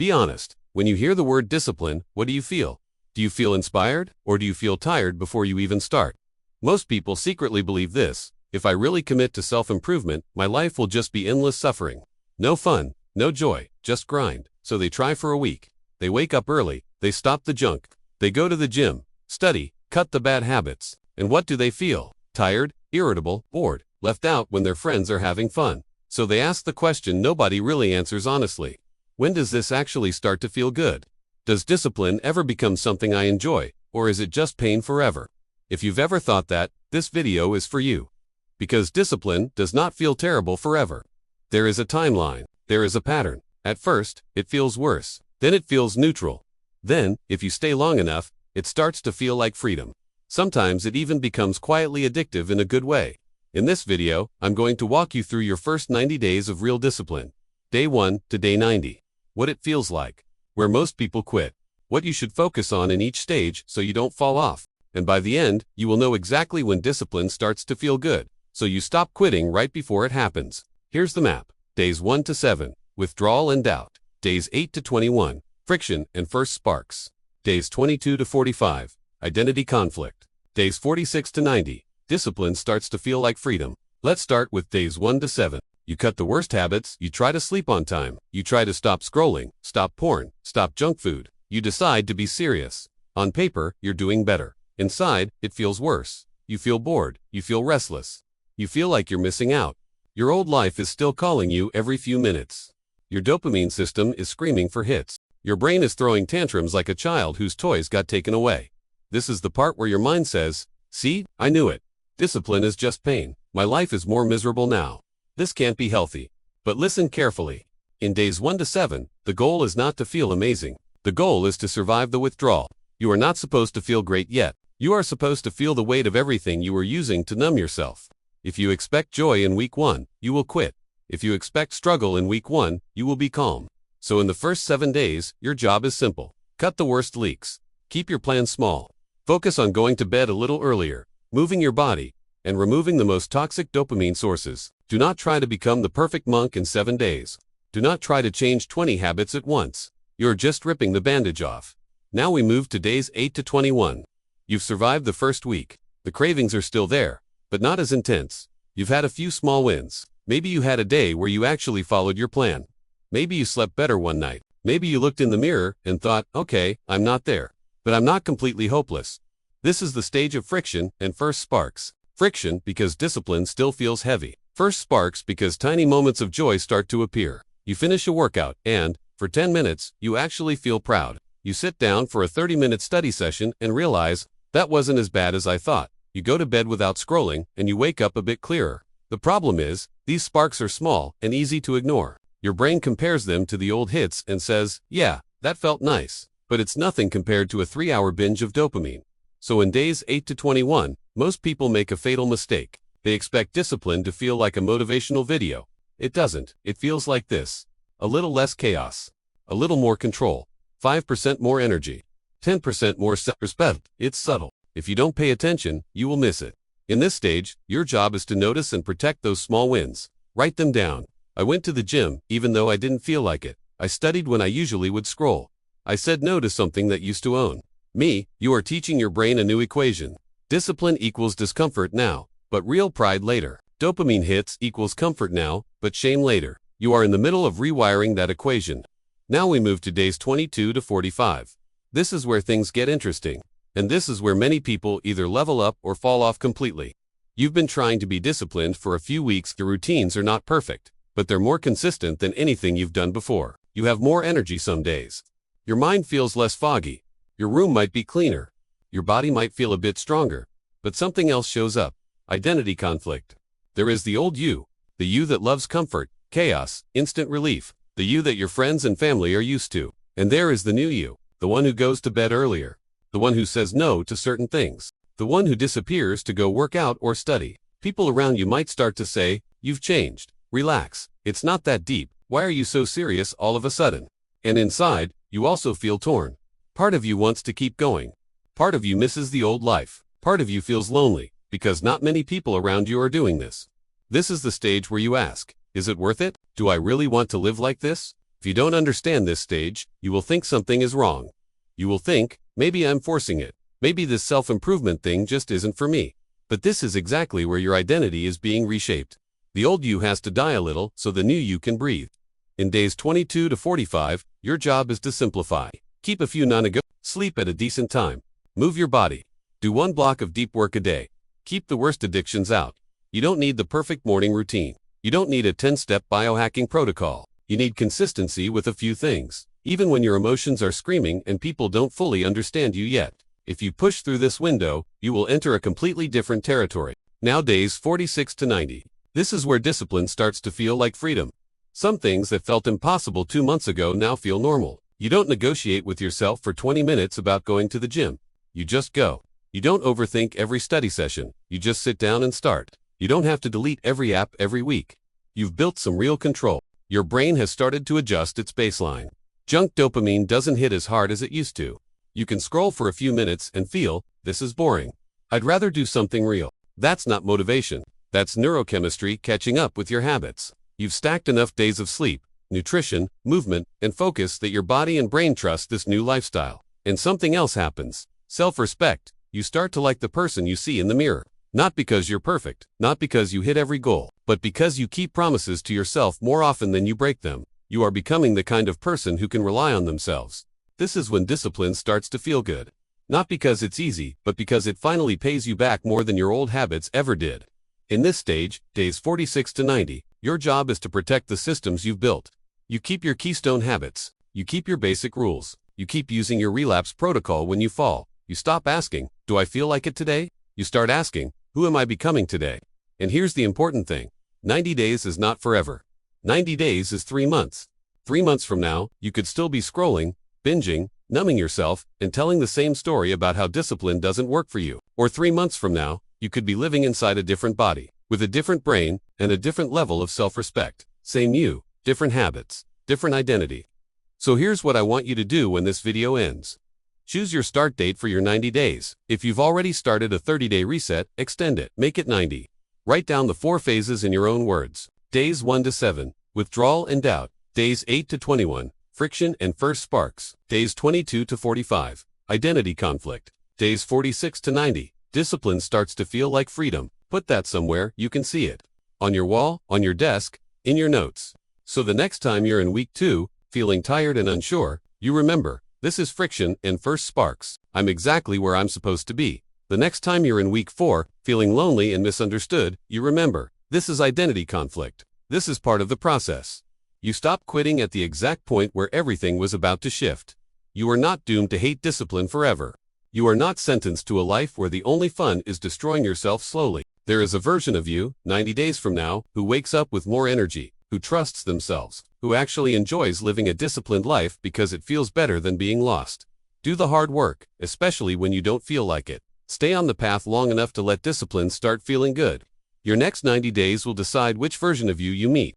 Be honest, when you hear the word discipline, what do you feel? Do you feel inspired, or do you feel tired before you even start? Most people secretly believe this: if I really commit to self-improvement, my life will just be endless suffering. No fun, no joy, just grind. So they try for a week. They wake up early, they stop the junk, they go to the gym, study, cut the bad habits. And what do they feel? Tired, irritable, bored, left out when their friends are having fun. So they ask the question nobody really answers honestly. When does this actually start to feel good? Does discipline ever become something I enjoy, or is it just pain forever? If you've ever thought that, this video is for you. Because discipline does not feel terrible forever. There is a timeline, there is a pattern. At first, it feels worse, then it feels neutral. Then, if you stay long enough, it starts to feel like freedom. Sometimes it even becomes quietly addictive in a good way. In this video, I'm going to walk you through your first 90 days of real discipline. Day 1 to day 90. What it feels like. Where most people quit. What you should focus on in each stage so you don't fall off. And by the end, you will know exactly when discipline starts to feel good, so you stop quitting right before it happens. Here's the map. Days 1 to 7. Withdrawal and doubt. Days 8 to 21. Friction and first sparks. Days 22 to 45. Identity conflict. Days 46 to 90. Discipline starts to feel like freedom. Let's start with days 1 to 7. You cut the worst habits, you try to sleep on time, you try to stop scrolling, stop porn, stop junk food. You decide to be serious. On paper, you're doing better. Inside, it feels worse. You feel bored, you feel restless. You feel like you're missing out. Your old life is still calling you every few minutes. Your dopamine system is screaming for hits. Your brain is throwing tantrums like a child whose toys got taken away. This is the part where your mind says, "See, I knew it. Discipline is just pain. My life is more miserable now. This can't be healthy." But listen carefully. In days 1 to 7, the goal is not to feel amazing. The goal is to survive the withdrawal. You are not supposed to feel great yet. You are supposed to feel the weight of everything you were using to numb yourself. If you expect joy in week 1, you will quit. If you expect struggle in week 1, you will be calm. So in the first 7 days, your job is simple. Cut the worst leaks. Keep your plan small. Focus on going to bed a little earlier, moving your body, and removing the most toxic dopamine sources. Do not try to become the perfect monk in 7 days. Do not try to change 20 habits at once. You're just ripping the bandage off. Now we move to days 8 to 21. You've survived the first week. The cravings are still there, but not as intense. You've had a few small wins. Maybe you had a day where you actually followed your plan. Maybe you slept better one night. Maybe you looked in the mirror and thought, okay, I'm not there, but I'm not completely hopeless. This is the stage of friction and first sparks. Friction because discipline still feels heavy. First sparks because tiny moments of joy start to appear. You finish a workout and, for 10 minutes, you actually feel proud. You sit down for a 30-minute study session and realize, that wasn't as bad as I thought. You go to bed without scrolling and you wake up a bit clearer. The problem is, these sparks are small and easy to ignore. Your brain compares them to the old hits and says, yeah, that felt nice. But it's nothing compared to a 3-hour binge of dopamine. So in days 8 to 21, most people make a fatal mistake. They expect discipline to feel like a motivational video. It doesn't. It feels like this. A little less chaos. A little more control. 5% more energy. 10% more self-respect. It's subtle. If you don't pay attention, you will miss it. In this stage, your job is to notice and protect those small wins. Write them down. I went to the gym, even though I didn't feel like it. I studied when I usually would scroll. I said no to something that used to own me. You are teaching your brain a new equation. Discipline equals discomfort now, but real pride later. Dopamine hits equals comfort now, but shame later. You are in the middle of rewiring that equation. Now we move to days 22 to 45. This is where things get interesting. And this is where many people either level up or fall off completely. You've been trying to be disciplined for a few weeks. Your routines are not perfect, but they're more consistent than anything you've done before. You have more energy some days. Your mind feels less foggy. Your room might be cleaner. Your body might feel a bit stronger. But something else shows up. Identity conflict. There is the old you. The you that loves comfort, chaos, instant relief. The you that your friends and family are used to. And there is the new you. The one who goes to bed earlier. The one who says no to certain things. The one who disappears to go work out or study. People around you might start to say, you've changed. Relax. It's not that deep. Why are you so serious all of a sudden? And inside, you also feel torn. Part of you wants to keep going. Part of you misses the old life. Part of you feels lonely, because not many people around you are doing this. This is the stage where you ask, is it worth it? Do I really want to live like this? If you don't understand this stage, you will think something is wrong. You will think, maybe I'm forcing it. Maybe this self-improvement thing just isn't for me. But this is exactly where your identity is being reshaped. The old you has to die a little so the new you can breathe. In days 22 to 45, your job is to simplify. Keep a few non-negotiables. Sleep at a decent time. Move your body. Do 1 block of deep work a day. Keep the worst addictions out. You don't need the perfect morning routine. You don't need a 10-step biohacking protocol. You need consistency with a few things. Even when your emotions are screaming and people don't fully understand you yet. If you push through this window, you will enter a completely different territory. Now days 46 to 90. This is where discipline starts to feel like freedom. Some things that felt impossible 2 months ago now feel normal. You don't negotiate with yourself for 20 minutes about going to the gym. You just go. You don't overthink every study session. You just sit down and start. You don't have to delete every app every week. You've built some real control. Your brain has started to adjust its baseline. Junk dopamine doesn't hit as hard as it used to. You can scroll for a few minutes and feel, this is boring. I'd rather do something real. That's not motivation. That's neurochemistry catching up with your habits. You've stacked enough days of sleep, nutrition, movement, and focus that your body and brain trust this new lifestyle. And something else happens. Self-respect. You start to like the person you see in the mirror. Not because you're perfect, not because you hit every goal, but because you keep promises to yourself more often than you break them. You are becoming the kind of person who can rely on themselves. This is when discipline starts to feel good. Not because it's easy, but because it finally pays you back more than your old habits ever did. In this stage, days 46 to 90, your job is to protect the systems you've built. You keep your keystone habits. You keep your basic rules. You keep using your relapse protocol when you fall. You stop asking, do I feel like it today? You start asking, who am I becoming today? And here's the important thing. 90 days is not forever. 90 days is 3 months. 3 months from now, you could still be scrolling, binging, numbing yourself, and telling the same story about how discipline doesn't work for you. Or 3 months from now, you could be living inside a different body, with a different brain, and a different level of self-respect. Same you, different habits, different identity. So here's what I want you to do when this video ends. Choose your start date for your 90 days. If you've already started a 30-day reset, extend it. Make it 90. Write down the 4 phases in your own words. Days 1 to 7, withdrawal and doubt. Days 8 to 21, friction and first sparks. Days 22 to 45, identity conflict. Days 46 to 90, discipline starts to feel like freedom. Put that somewhere you can see it. On your wall, on your desk, in your notes. So the next time you're in week 2, feeling tired and unsure, you remember, this is friction and first sparks. I'm exactly where I'm supposed to be. The next time you're in week 4, feeling lonely and misunderstood, you remember, this is identity conflict. This is part of the process. You stop quitting at the exact point where everything was about to shift. You are not doomed to hate discipline forever. You are not sentenced to a life where the only fun is destroying yourself slowly. There is a version of you, 90 days from now, who wakes up with more energy, who trusts themselves, who actually enjoys living a disciplined life because it feels better than being lost. Do the hard work, especially when you don't feel like it. Stay on the path long enough to let discipline start feeling good. Your next 90 days will decide which version of you meet.